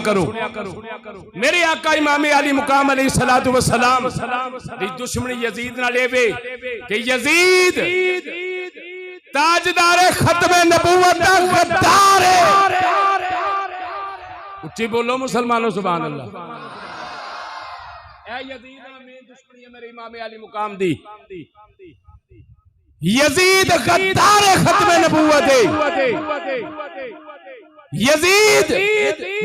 करो। मेरे आका इमाम अली मुकाम अलैहिस्सलातु वस्सलाम दी दुश्मनी यजीद नाल एवे कि यजीद ताजदार खत्मे नबूवत दा गद्दार है। उच्ची बोलो मुसलमानों सुभान अल्लाह। ए यजीद नाल मेरी दुश्मनी है मेरे इमाम अली मुकाम दी। यजीद गद्दार खत्मे नबूवत है। यजीद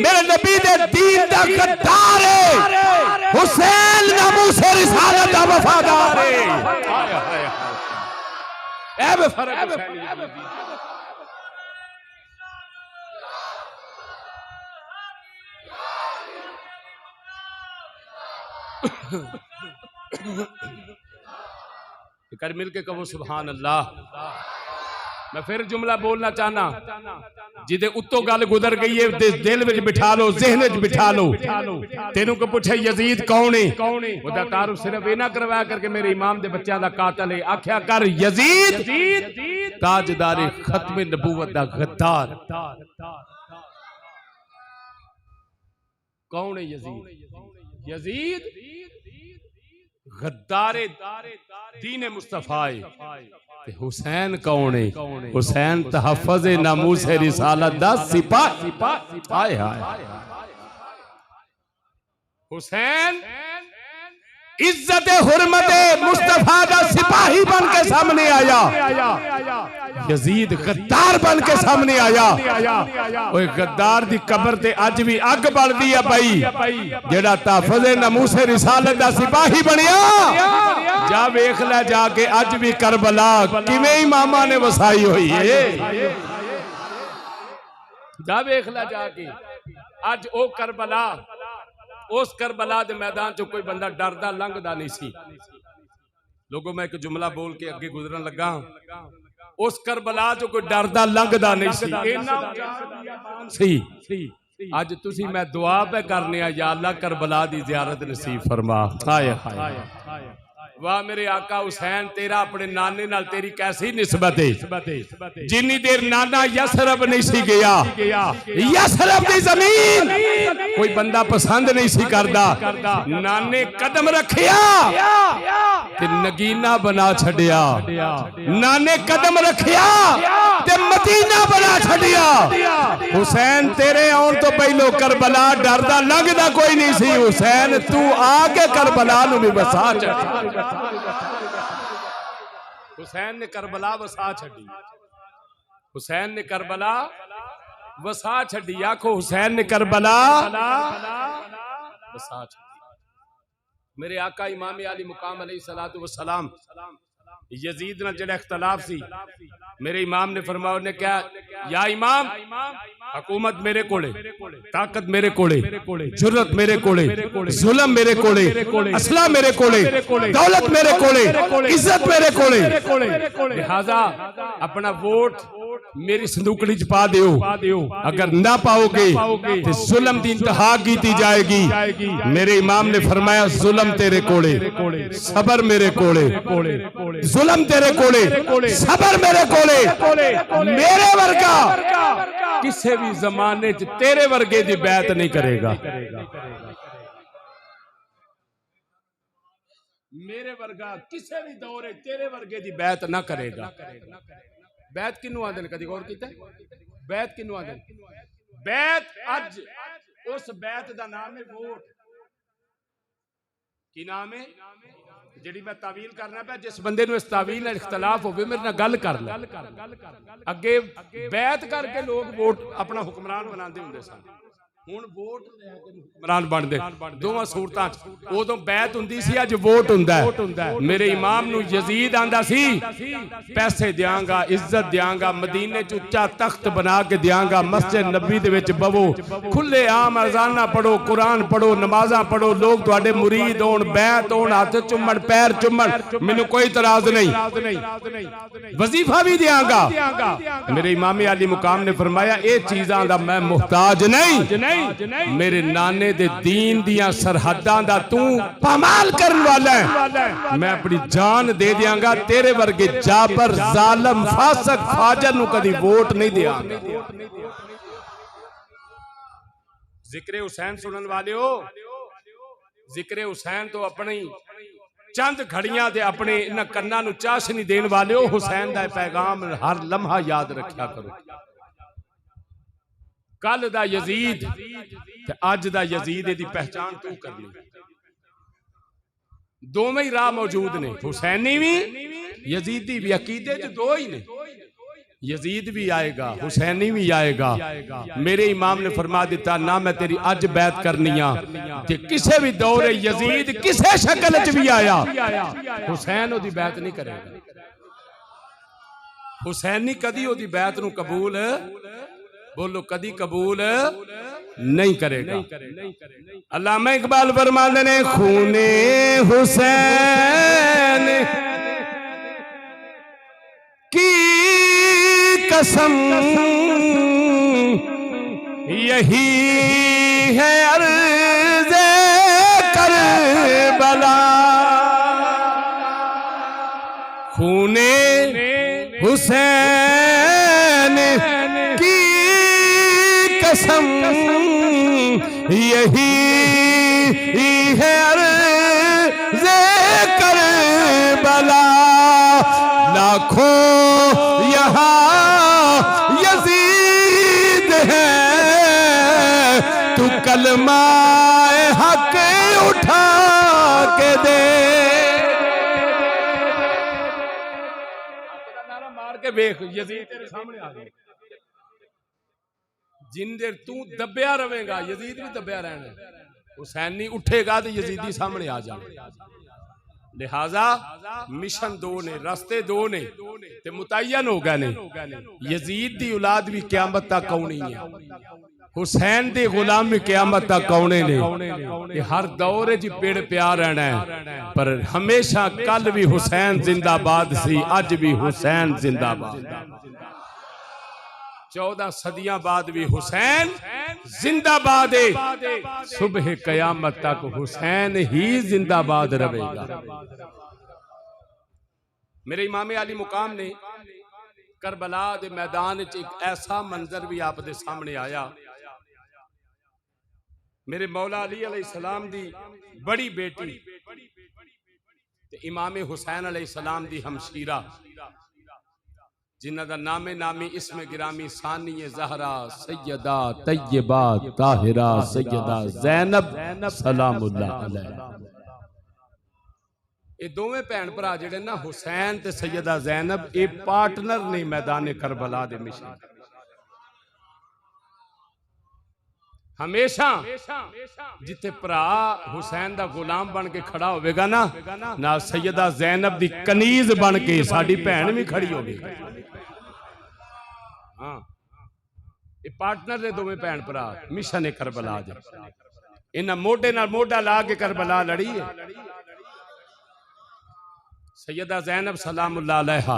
मेरे नबी दे दीन दा गद्दार है। हुसैन नामूसे रिसालत दा वफादार है। हाय हाय हाय ए फर्क हुसैनी कर मिल के कहो सुभान अल्लाह। मैं फिर जुमला बोलना चाहना जिदे उत्तों गल गुजर गई है दिल विच बिठा लो, ज़हन विच बिठा लो। तेनू को पूछे यजीद कौन है, ओदा तारुफ सिर्फ ये ना करवाया करके मेरे इमाम दे बच्चों दा कातिल है। आख्या कर यजीद ताजदार खत्मे नबूवत दा गद्दार। कौन है यजीद? यजीद गद्दारे दीन मुस्तफा है। हुसैन कौन है? हुसैन तहफ़्फ़ुज़ नामूस रिसालत दा सिपाही। हाय हाय हुसैन इज्जत हुर्मत मुस्तफा दा सिपाही बन के सामने आया। यजीद गद्दार बन के सामने आया। ओए गद्दार दी कब्र ते अज भी अग बलदी है भाई। जेड़ा तहफ़्फ़ुज़ नामूस रिसालत दा सिपाही बनया जा वेख ले जाके अज भी करबला किवें इमामा ने वसाई हुई है। जा वेख ले जाके अज ओ करबला, उस करबला दे मैदान चो कोई बंदा डरदा लंघदा नहीं सी। लोगों मैं एक जुमला बोल के अगे गुजरन लगा। उस करबला चो कोई डरदा लंघदा नहीं सी। अज तुसी मैं दुआ पे करने या अल्लाह करबला दी ज़ियारत नसीब फरमा। हाय हाय वाह मेरे आका हुसैन तेरा अपने नाने नाल तेरी कैसी निस्बत है। जिन्नी देर नाना यसरब नहीं सी गया, यसरब दी जमीन कोई बंदा पसंद नहीं सी करदा, नाने कदम रखिया ते नगीना बना छड़िया। नाने कदम रखिया ते मदीना बना छड़िया। हुसैन तेरे आउण तो पहलो करबला डरदा लगदा कोई नहीं सी। हुसैन तू आके करबला नूं भी बसा छड्या। हुसैन ने करबला वसा छड़ी। हुसैन ने करबला वसा छड़ी। आखो हुसैन ने करबला वसा छड़ी। मेरे आका इमाम अली मुकाम अलैहिस्सलातु वस्सलाम यजीद ना जेड़ा इख्तलाफ सी मेरे इमाम ने फरमाया, ने क्या या इमाम हुकूमत मेरे कोले, ताकत मेरे कोले, जुर्रत मेरे कोले, जुल्म मेरे कोले, असला मेरे कोले, दौलत मेरे कोले, इज्जत मेरे कोले। लिहाजा अपना वोट मेरी संदूकड़ी च पा दियो। अगर ना पाओगे तो जुल्म की इंतहा की जाएगी। मेरे इमाम ने फरमाया जुल्म तेरे कोले, सबर मेरे कोले, जुल्म तेरे कोले, सबर मेरे कोले। मेरे वर्गा किसी भी जमाने च तेरे वर्गे की बैत नहीं करेगा। मेरे वर्गा किसी भी दौरे तेरे वर्गे की बैत ना करेगा। बैत किनू आंदे ने कदी गौर कीता? बैत किनू आंदे? बैत अज उस बैत दा नाम है वोट। की नाम है? जिहड़ी मैं तावील करना पे जिस बंदे नूं इस तावील नाल इख्तलाफ होवे मेरे नाल गल कर ले। अगे बैत करके लोग वोट अपना हुक्मरान बनाते हुंदे सन। हुण वोट लैके हुक्मरान बनदे। दोवां सूरतां च उदों बैत हुंदी सी, अज वोट हुंदा है। मेरे इमाम नूं यजीद आंदा सी पैसे देंगा, इज्जत देंगा, मदीने च उच्चा तख्त बना के देंगा, मस्जिद नबी दे विच बवो, खुले आम अज़ाना पढ़ो, कुरान पढ़ो, नमाज़ां पढ़ो, लोग तुहाडे मुरीद होण, बैत होण, हथ चुम्मण, पैर चुम्मण, मैनूं कोई इतराज नहीं। वजीफा भी देंगा। मेरे इमाम अली मुकाम ने फरमाया ये चीज़ां दा मैं मुहताज नहीं। मेरे नाने दे दीन दियां सरहदां दा तू पामाल करने वाला है। मैं अपनी जान दे दियांगा। तेरे वर्गे जाबर, जालम, फासक, फाजर नूं कदी वोट नहीं दियांगा। जिक्र हुसैन सुनने वाले हो, जिक्र हुसैन तो अपनी चंद घड़ियां दे अपने इन कन्ना नूं चाशनी देने वाले हो। हुसैन दा पैगाम हर लम्हा याद रखा करो। कल दा यजीद ते अज दा यजीद दी पहचान तू करनी। दोवें ही राह मौजूद ने, हुसैनी भी यजीदी भी। अकीदे च दो ही ने, यजीद भी आएगा हुसैनी भी आएगा। मेरे इमाम ने फरमा दिता ना मैं तेरी अज बैत करनी आ कि किसी भी दौरे यजीद किसी शक्ल च भी आया हुसैन ओदी बैत नहीं करेगा। हुसैनी कदी ओदी बैत नूं कबूल, बोलो कदी कबूल नहीं करेगा। अल्लामा इकबाल फरमाते ने खूने हुसैन की कसम यही है अर्ज़े करबला। खूने हुसैन की कसम यही है अर्ज़े करबला। लाखों यहाँ यजीद है तू कलमाए हक उठा के दे। नारा मार के देख यजीद तेरे सामने आ गए। जिन देर तू दबिया रहेगा यजीद भी दबिया रहना। हुसैनी उठेगा तो यजीदी सामने आ जाए। लिहाजा मिशन दो ने, रास्ते दो ने ते मुतय्यन हो गए ने। यजीद दी औलाद भी क़यामत तक आउणी है, हुसैन दे गुलाम भी क़यामत तक आउणे ने। हर दौर च पेड़ प्यार रहना है, पर हमेशा कल भी हुसैन जिंदाबाद सी, अज भी हुसैन जिंदाबाद। 14 सदियां बाद भी हुसैन जिंदाबाद है। सुबह कयामत तक हुसैन ही जिंदाबाद रहेगा। मेरे इमाम अली मुकाम ने करबला दे मैदान च एक ऐसा मंजर भी आप दे सामने आया। मेरे मौला अली अलैहिस्सलाम दी बड़ी बेटी ते इमाम हुसैन अलैहिस्सलाम दी हमशीरा जिन्हां दा नामे नामी इसमें गिरामी सानी ज़हरा सैयदा तैयबा ताहिरा सैयदा ज़ैनब सलामुल्लाह अलैहा। ये दोवें भैन भरा जिहड़े ना हुसैन ते सैयदा ज़ैनब ये पार्टनर ने मैदान करबला दे मिशन। हमेशा जिथे भरा हुसैन दा गुलाम बन के खड़ा होवेगा ना, नाल सैयदा ज़ैनब दी कनीज बन के साडी भैन भी खड़ी होगी। हाँ, ये पार्टनर ने दोवें भैन भरा मिशन है करबला दे। इन्हां मोढे नाल मोढा ला के करबला लड़ी है। सैयदा ज़ैनब सलामुल्लाह अलैहा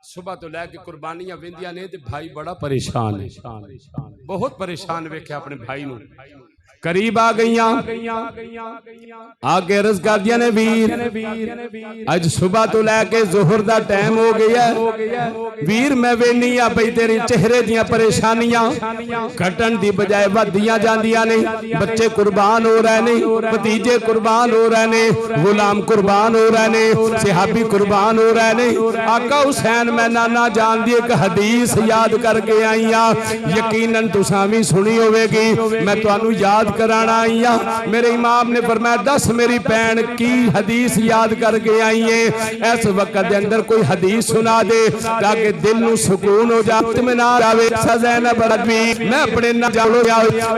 सुबह तो लैके कुर्बानियां वेंदियां ने ते भाई बड़ा परेशान है, बहुत परेशान वेखे अपने भाई नूं। करीब आ गईयां, आगे अर्ज कर दिया ने वीर अज सुबह तो लैके जोहर दा टाइम हो गया। वीर मैं वेनी आ बई तेरी चेहरे दियां परेशानियां घटन दी बजाय वधियां जांदियां ने। बच्चे कुर्बान हो रहे ने, भतीजे कुर्बान हो रहे ने, गुलाम कुर्बान हो रहे ने, सहाबी कुर्बान हो रहे ने। आका हुसैन मैं नाना जान दी एक हदीस याद करके आई हां, यकीनन तुसां भी सुनी होवेगी, मैं तुहानू याद कराना आई हां। मेरे इमाम ने फरमाया दस मेरी भैन की हदीस याद करके आई है। इस वक्त दे अंदर कोई हदीस सुना दे ताकि दिल नू सुकून हो जाए, इत्मीनान आवे। ज़ैनब रबी मैं अपने ना जानो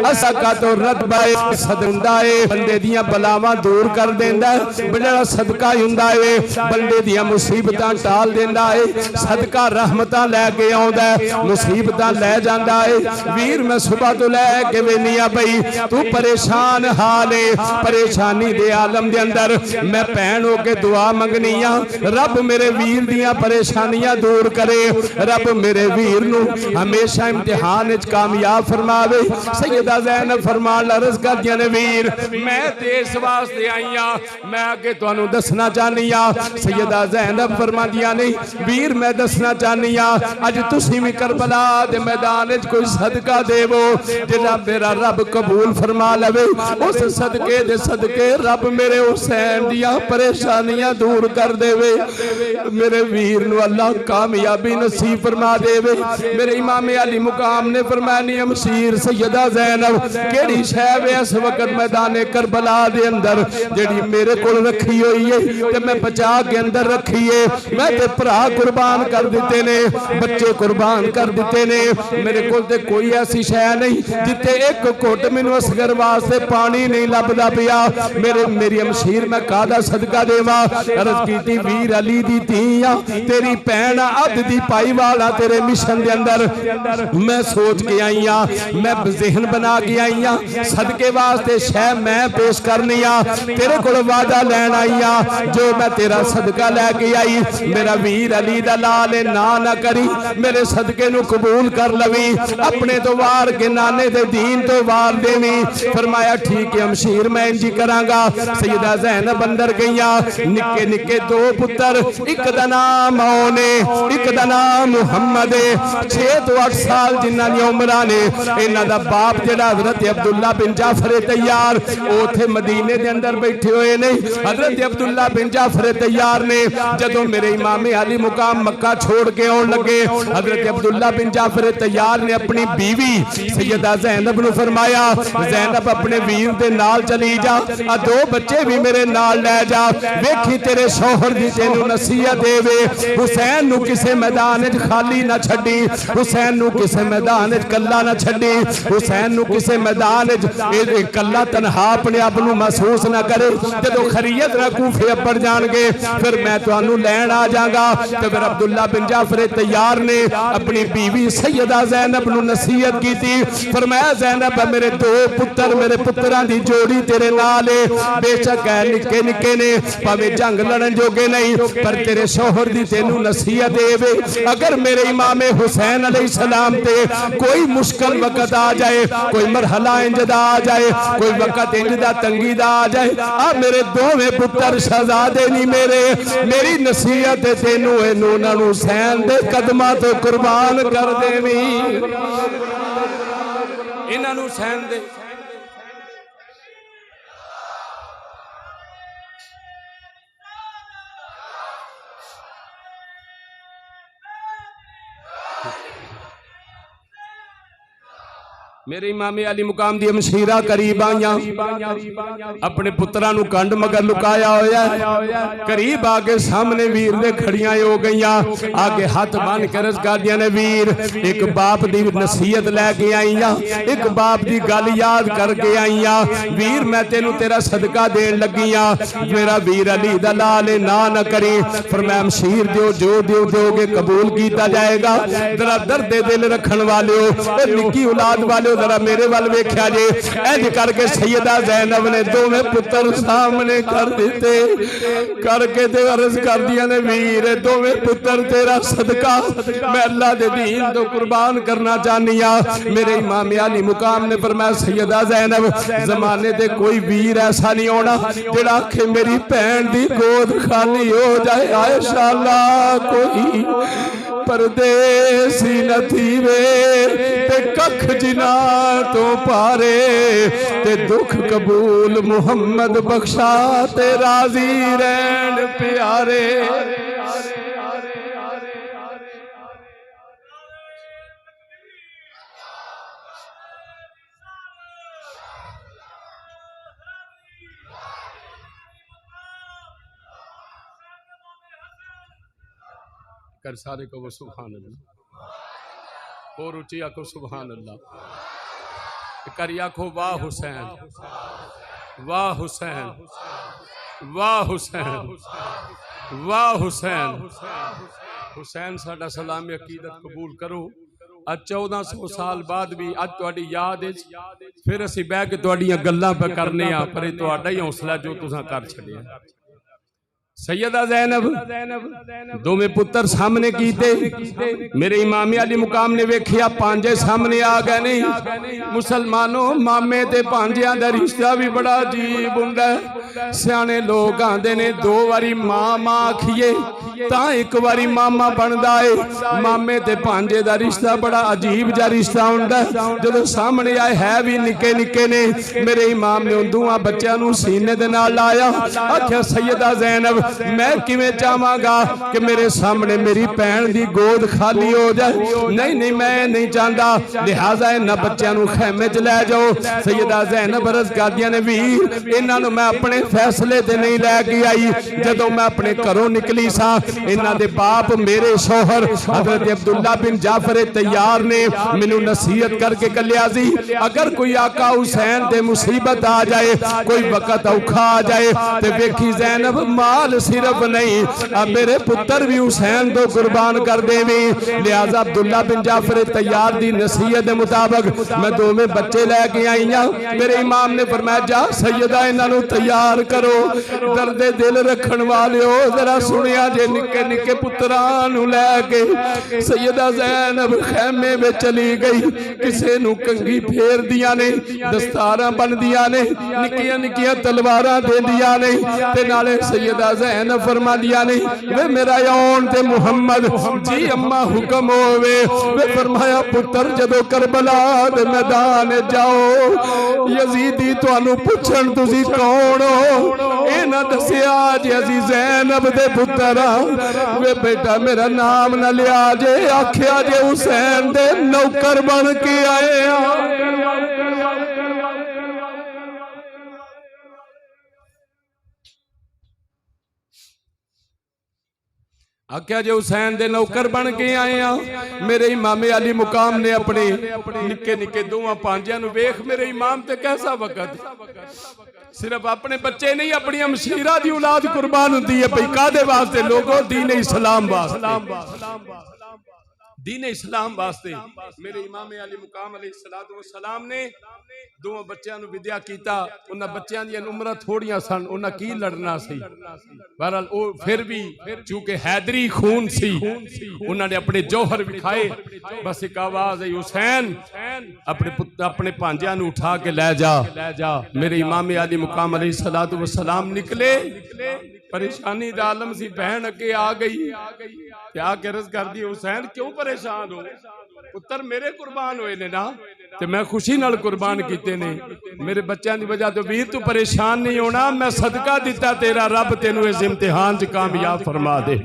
असा का तो रतबाए सदका है, बंदे दियां बलावां दूर कर देंदा है। बड़ा सदका हुंदा है, बंदे दियां मुसीबतां टाल देंदा है। सदका रहमतां लैके आउंदा है, मुसीबतां लै जांदा है। वीर मैं सुबह तो लैके वेनी आ पई तू नू परेशान हाल है, परेशानी दे आलम दे अंदर मैं भैन हो के दुआ मंगनी आ, रब मेरे वीर दियां परेशानियां दूर करे, रब मेरे वीर नू हमेशा इम्तिहान विच कामयाब फरमावे। सैयदा ज़ैनब फरमान अर्ज करदियां ने वीर मैं देश वास्ते आई हां, मैं अगे तुहानू दसना चाहनी आ। सैयदा ज़ैनब फरमांदियां ने वीर मैं दसना चाहनी आ, अज तुसीं भी करबला दे मैदान विच कोई सदका देवो जेड़ा मेरा रब कबूल फरमा लवे, उस सदके दे सदके रब मेरे हुसैन दियां परेशानियां दूर कर देवे, मेरे वीर नू अल्लाह कामयाबी नसीब फरमा देवे। मेरे इमाम अली मुकाम ने फरमाया नी मशीर सैयदा ज़ैनब केड़ी शै वे इस वक्त मैदान करबला दे अंदर जेड़ी मेरे कोल रखी हुई है ते मैं बचा के अंदर रखी है, मैं ते भरा कुर्बान कर दिते ने, बच्चे कुर्बान कर दिते ने, मेरे कोल ते कोई ऐसी शै नहीं जिथे एक घुट मैनू असगर वास्ते पानी नहीं लभदा पिया। मेरी मशीर मैं कादा सदका देवा, अर्ज कीती वीर अली दी धीआ तेरी भैन अद दी पाई वाला तेरे मिशन दे अंदर मैं सोच के आई हां, मैं ज़हन बना के आई हां, सदके वास्ते शै मैं पेश करनी आ, तेरे कोल वादा लैन आई हां, जो मैं तेरा सदका लैके आई मेरा वीर अली दा लाल ना करी, मेरे सदके नू कबूल कर लवी, अपने तो वार के नाने दे दीन तो वार देवी। फरमाया ठीक है मशीर मैं इंजी करांगा। सैयदा ज़ैनब अंदर गईया, निक्के निक्के दो पुत्र, एक दा नाम मौने एक दा नाम मुहम्मद, 6 तो 8 साल जिन्हां दी उमरां ने। इन्हां दा बाप जेड़ा हजरत अब्दुल्ला बिन जाफर तैयार ओथे मदीने दे अंदर बैठे हुए ने। हजरत अब्दुल्ला बिन जाफर तैयार ने जदों मेरे इमाम अली मुकाम मक्का छोड़ के आउण लगे, हजरत अब्दुल्ला बिन जाफर तैयार ने अपनी बीवी सैयदा ज़ैनब नू फरमाया ज़ैनब अपने वीर दे नाल चली जा, आ 2 बच्चे भी मेरे नाल ले जा, वेखी तेरे शौहर दी तेनू नसीहत देवे, हुसैन नू किसे मैदान विच खाली ना छड्डी, हुसैन नू किसे मैदान विच कल्ला ना छड्डी, हुसैन नू किसे मैदान विच कल्ला तनहा अपने आप नू महसूस ना करे। जदों खरीयत ना कूफे अब्बड़ जाणगे फिर मैं तुहानू लैण आ जांगा। ते फिर अब्दुल्ला बिन जाफर तैयार ने अपनी बीवी सैयदा ज़ैनब नू नसीहत कीती, फरमाया ज़ैनब मेरे 2 पुत्र मेरे पुत्रां दी जोड़ी तेरे नाल है, बेशक है निक्के निक्के ने भावें जंग लड़न जोगे नहीं पर तेरे शौहर दी तेनू नसीहत देवे, अगर मेरे इमाम हुसैन अलैहिस्सलाम ते कोई मुश्किल वक्त आ जाए, कोई मरहला इंज दा आ जाए, कोई वक्त इंज दा तंगी दा आ जाए, आ मेरे दोवें पुत्र शहजादे नहीं मेरे, मेरी नसीहत तेनू इन्हां नू हुसैन दे कदमां तो कुर्बान कर देवी, इन्हां नू हुसैन दे मेरे इमाम अली मुकाम दी मशीरा करीब आईया, अपने पुत्रां नू कंड मगर लुकाया होया, करीब आके सामने वीर दे खड़ियां हो गईयां, आगे हाथ बन के अर्ज करदियां ने वीर एक बाप दी नसीहत लैके आईया, एक बाप दी गल याद करके आईया, वीर मैं तेनू तेरा सदका देन लगी आ, मेरा वीर अली दा लाल ना करी, फरमाया मशीर दियो जो दोगे कबूल किया जाएगा। जरा दर्द दिल रखन वाले निक्की औलाद वाले जरा मेरे वाल वेख्या जे, इंज करके सैयदा ज़ैनब ने 2 पुत्र सामने कर दिते, करके ते अर्ज कर दिया ने वीर 2 पुत्र तेरा सदका मैं अल्लाह दे दीन तो कुर्बान करना चाहनी आ। मेरे इमाम अली मुकाम ने फरमाया सैयदा ज़ैनब जमाने दे कोई वीर ऐसा नहीं होना जेड़ा आखे मेरी भैन दी गोद खाली हो जाए, आयशा अल्लाह कोई परदेसी न थीवे ते कख जिना तो पारे, ते दुख कबूल मुहम्मद बख्शा ते राजी रहन प्यारे। कर सारे को वो सुभान अल्लाह और ऊंची आखो सुभान अल्लाह, कर आखो वाह हुसैन वाह हुसैन वाह हुसैन वाह हुसैन। हुसैन साडा सलाम अकीदत कबूल करो, ਅੱਜ 1400 ਸਾਲ ਬਾਅਦ ਵੀ ਅੱਜ ਤੁਹਾਡੀ ਯਾਦ ਵਿੱਚ ਫਿਰ ਅਸੀਂ ਬਹਿ ਕੇ ਤੁਹਾਡੀਆਂ ਗੱਲਾਂ ਪੇ ਕਰਨੇ ਆ ਪਰ ਇਹ ਤੁਹਾਡਾ ਹੀ ਹੌਸਲਾ ਜੋ ਤੁਸੀਂ ਕਰ ਛੱਡਿਆ। सैयदा ज़ैनब दोवें पुत्र सामने कीते मेरे इमाम अली मुकाम ने वेखिया भांजे सामने आ गए नहीं। मुसलमानों मामे ते भांजियां दा रिश्ता भी बड़ा अजीब हुंदा है। सियाने लोग आंदे ने दो बारी मां मां आखिए तां एक बारी मामा बनदा है। मामे ते भांजे दा रिश्ता बड़ा अजीब जा रिश्ता हुंदा है। जदों सामने आए है भी निक्के निक्के ने मेरे इमाम ने उन दोवां बच्चों नूं सीने दे नाल लाया आख्या सैयदा ज़ैनब मैं किवें चाहांगा कि मेरे सामने मेरी भैन दी गोद खाली हो जाए। नहीं नहीं मैं नहीं चाहता लिहाजा इन्हां बच्चों नूं खैमे च लै जाओ। सैयदा ज़ैनब अर्ज़ करदियां ने वीर इन्हां नूं मैं अपने फैसले ते नहीं लैके आई। जदों मैं अपने घरों निकली सा इन्हां दे बाप मेरे शौहर हज़रत अब्दुल्ला बिन जाफर तैयार ने मैनूं नसीहत करके कलिया सी अगर कोई आका हुसैन ते मुसीबत आ जाए कोई वक़्त औखा आ जाए ते वेखी ज़ैनब माल सिर्फ नहीं अब मेरे पुत्र भी हुसैन तो कुर्बान कर देवी। लिहाजा अब्दुल्ला बिन जाफर तैयार दी नसीहत के मुताबिक मैं दोवें बच्चे लैके आई हाँ। मेरे इमाम ने फरमाया जा सैयदा इन्हों तैयार करो। दर्द दिल रखन वाले हो जरा सुनिया जे निके निके पुत्रां नूं लैके सैयदा ज़ैनब खैमे में चली गई। किसे नूं कंघी फेर दियां ने दस्तारां बनदियां ने निक्कियां निक्कियां तलवारां देंदियां ने ते नाले सैयदा ज़ैनब फरमा दिया नहीं वे मेरा यौन ते मुहम्मद जी अम्मा हुक्म होवे। वे फरमाया पुत्र जदों करबला दे मैदान जाओ यजीदी तुहानू पुछण तुसी कौन हो ए ना दसिया जे असी ज़ैनब दे पुत्र वे बेटा मेरा नाम ना लिया जे आखिया जे हुसैन दे नौकर बन के आए आख्या जे हुसैन दे नौकर बन के आए हैं। मेरे इमाम अली मुकाम ने अपने निक्के निक्के दोवां भांजियां नूं वेख मेरे इमाम ते कैसा वक़्त सिर्फ अपने बच्चे नहीं अपनी मशीरा दी औलाद कुर्बान हुंदी है। भाई कादे वास्ते लोगों दीन इस्लाम वास्ते दीन इस्लाम वास्ते मेरे इमाम अली मुकाम अलैहिस्सलाम ने दोवां बच्चों नूं विद्या कीता। उन्हां बच्चों दी उम्रां थोड़ियां सन उन्हां की लड़ना सी बहरहाल वो फिर भी चूंकि हैदरी खून सी उन्हां ने अपने जौहर विखाए। बस एक आवाज आई हुसैन अपने पुत्र अपने भांजियां नूं उठा के लै जा। मेरे इमाम अली मुकाम अलैहिस्सलाम निकले परेशानी दा आलम सी बहन अगे आ गई क्या अर्ज कर दी हुसैन क्यों परेशान हो पुत्र मेरे कुर्बान होए ने ना ते मैं खुशी नाल कुर्बान कीते ने मेरे बच्चों की वजह तो वीर तू परेशान नहीं होना मैं सदका दिता तेरा रब तेनू इस इम्तिहान च कामयाब फरमा दे।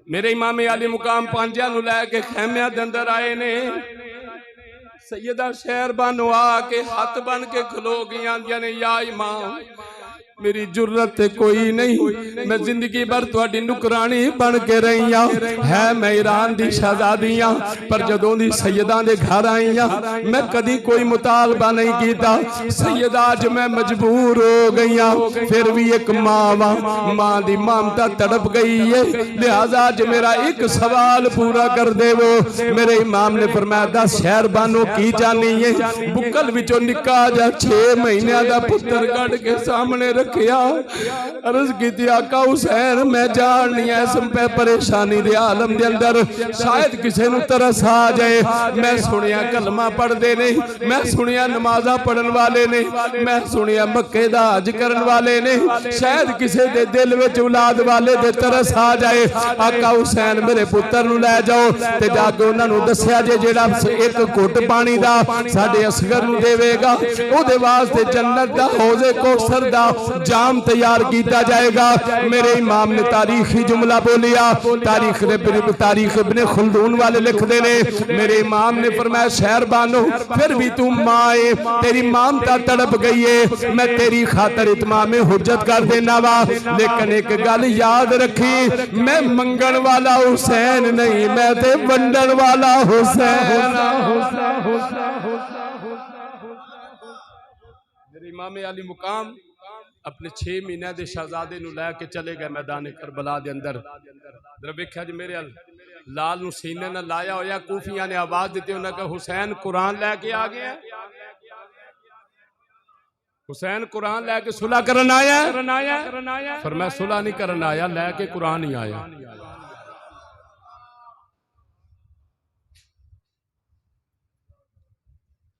मेरे इमाम अली मुकाम भांजियां नूं लैके खैमियां दे अंदर आए ने। सैयदा शहरबानो आके हाथ बन के खलो गई ने या इमाम मेरी जुर्रत कोई नहीं मैं जिंदगी भर तुहाडी नुकरानी बन के रही है मैं ईरान दी शहजादी हाँ पर जदों दी सैयदा दे घर आई हाँ मैं कदी कोई मुतालबा नहीं कीता। सैयदा अज मैं मजबूर हो गई हाँ फिर भी एक मां दी ममता तड़प गई है लिहाजा अज मेरा एक सवाल पूरा कर देवो। मेरे इमाम ने फरमाया दस शहरबानो की चाहनी है। बुकल विचों निक्का जा 6 महीनों का पुत्र कढ़ के सामने अर्ज की आका हुसैन मैं जाननी है इस परेशानी दे आलम दे अंदर शायद किसी नूं तरस आ जाए। मैं सुनिया कलमा पढ़ते ने मैं सुनिया नमाजा पढ़न वाले ने मैं सुनिया मक्के दा हज करन वाले ने शायद किसी दे दिल विच औलाद वाले दे तरस आ जाए। आका हुसैन मेरे पुत्र नूं लै जाओ ते जाके उन्हां नूं दस्सिया जे जेड़ा एक घुट पानी दा साडे असगर नूं देवेगा ओदे वास्ते जन्नत दा हौज़े कौसर दा जाम तैयार किया जाएगा। मेरे इमाम ने तारीखी जुमला बोलिया तारीख इब्ने खुल्दून वाले लिखते ने मेरे इमाम ने फरमाया शहरबानो फिर भी तू मां है तेरी ममता तड़प गई है मैं तेरी खातर इतमाम हुज्जत कर देना वा लेकिन एक गल याद रखी मैं मंगण वाला हुसैन नहीं मैं ते वंडण वाला हुसैन। मेरे इमाम अली मुकाम अपने 6 महीने के शहजादे नूं लैके चले गए मैदान करबला दे अंदर। जरा वेख्या जी मेरे लाल नू सीने नाल लाया होया। कूफियां ने आवाज दी, उन्हें कहा हुसैन कुरान लैके आ गया। हुसैन कुरान लैके सुलह करन आया। फिर मैं सुलह नहीं करन आया, लैके कुरान ही आया।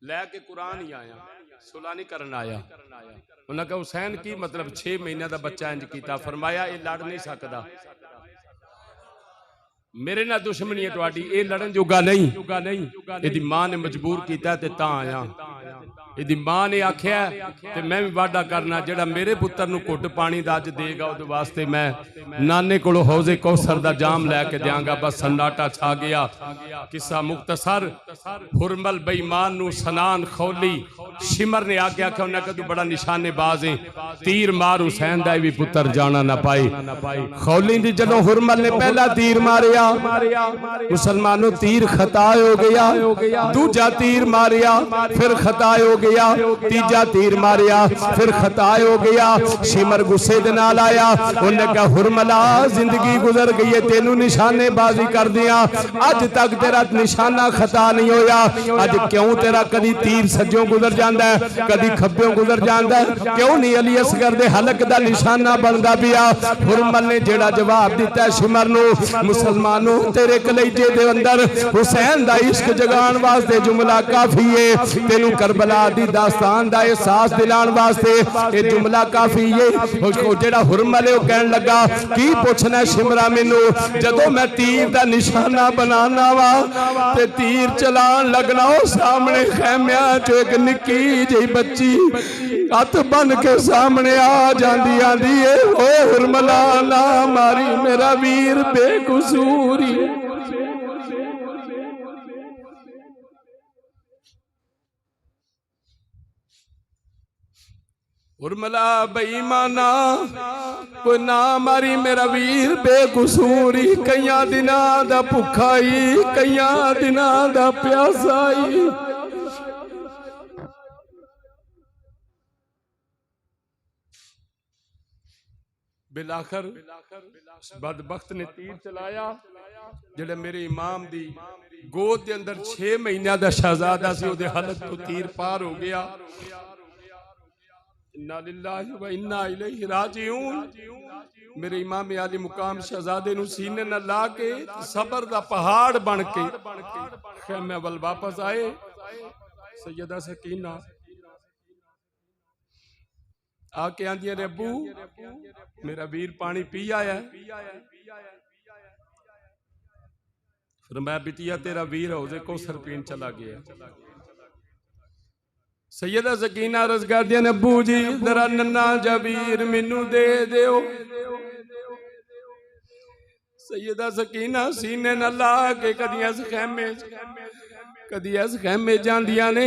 लैके कुरान ही आया, सुलह नहीं करन आया। उन्हें कहा हुसैन की मतलब 6 महीने का बच्चा इंज किया। फरमाया ये लड़ नहीं सकता, मेरे नाल दुश्मनी है तुहाडी, ये लड़न जोगा नहीं। इहदी मां ने मजबूर किया ते तां आया। इहदी मां ने आख्या ते मैं भी वादा करना, जेड़ा मेरे पुत्र नूं घुट पानी दा अज देगा उहदे वास्ते मैं नाने कोलों हौजे कौसर दा जाम लैके देंगा। बस सन्नाटा छा गया। किस्सा मुख्तसर। हुरमल बेईमान नूं सनान खौली शिमर ने आके आख्या, उन्हें कहा तू बड़ा निशानेबाज है, तीर मार हुसैन दा भी पुत्र जाना ना पाए। खौली दी जदों हुरमल ने पहला तीर मारिया, मुसलमानों तीर खता हो गया। दूजा तीर मारिया, फिर खता हो गया। तीजा तीर मारिया, फिर खता हो गया। शिमर गुस्से दे नाल आया। उन्हें कहा हुरमला जिंदगी गुजर गई है, तेनू निशानेबाजी कर दिया, अज तक तेरा निशाना खता नहीं होया। अज क्यों तेरा कदी तीर सज्जों गुजर जाता है, कदी खब्बों गुजर जाता है, क्यों नहीं अली असगर दे हलक दा निशाना बनता पिया। हुरमल ने जेड़ा जवाब दिता है शिमर नू, मुसलमानों तेरे कलेजे दे अंदर हुसैन दा इश्क जगाण वास्ते जुमला काफी है। तेनू करबला दी दास्तान दा एहसास दिलाण वास्ते ये जुमला काफी है। उसको जेड़ा हुरमल है कहन लगा, की पूछना शिमरा मैनू, जदों मैं तीर दा निशाना बनाना वा ते तीर चलान लगना, हो सामने खैमिया चो एक निक्की जी बच्ची हथ बन के सामने आ जांदी आंदी है, ओ हुरमला ना मारी मेरा वीर बेकसूरी। हुरमला बेईमाना कोई ना मारी मेरा वीर बेकसूरी। कई दिना दा भुखाई, कई दिना दा प्यासाई। बिलाखर बदबख्त ने तीर चलाया, जेड़े मेरे इमाम दी गोद के अंदर 6 महीने का शहजादा सी, उहदे हलक तो तीर पार हो गया। इन्ना लिल्लाहि व इन्ना इलैहि राजिऊन। मेरे इमाम आली मुकाम शहजादे नू सीने न ला के सबर दा पहाड़ बन के खैमे वल वापस आए। सैयदा सकीना आके आंदियां रे अबू मेरा वीर पानी पी आया। फिर मैं बिटिया तेरा वीर हौजे कौसर पीन चला गया। सैयदा सकीना अर्ज करदियां ने अबू जी जरा नन्ना जा वीर मैनू दे दियो। सैयदा सकीना सीने न ला के कदी इस खैमे कदी इस खैमे जांदियां ने।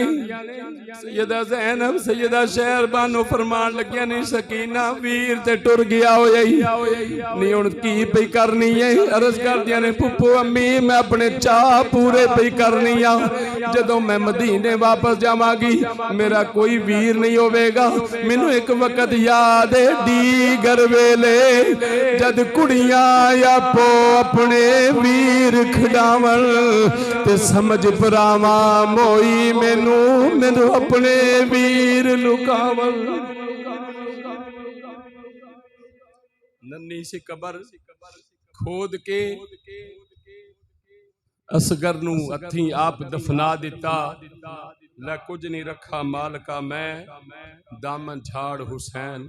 सैयदा ज़ैनब सैयदा शहरबानो फरमान लगिया नहीं, सकीना वीर ते टुर गया हो नहीं, हुण की पई करनी है। अर्ज करदियां ने पुप्पो अम्मी मैं अपने चाह पूरे पई करनी आ। जदों मैं मदीने वापस जावांगी मेरा कोई वीर नहीं होवेगा। मैनू एक वक्त याद है डीगर वेले जद कुड़ियां आपो अपने वीर खिडावन ते समझ परा मोई मैनू मैनू अपने वीर लुकावल। नन्नी सी कबर खोद के असगर नू हथी आप दफना दिता। लै कुछ नहीं रखा मालका मैं, दामन झाड़ हुसैन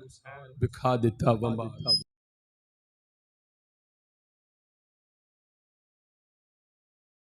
विखा दिता।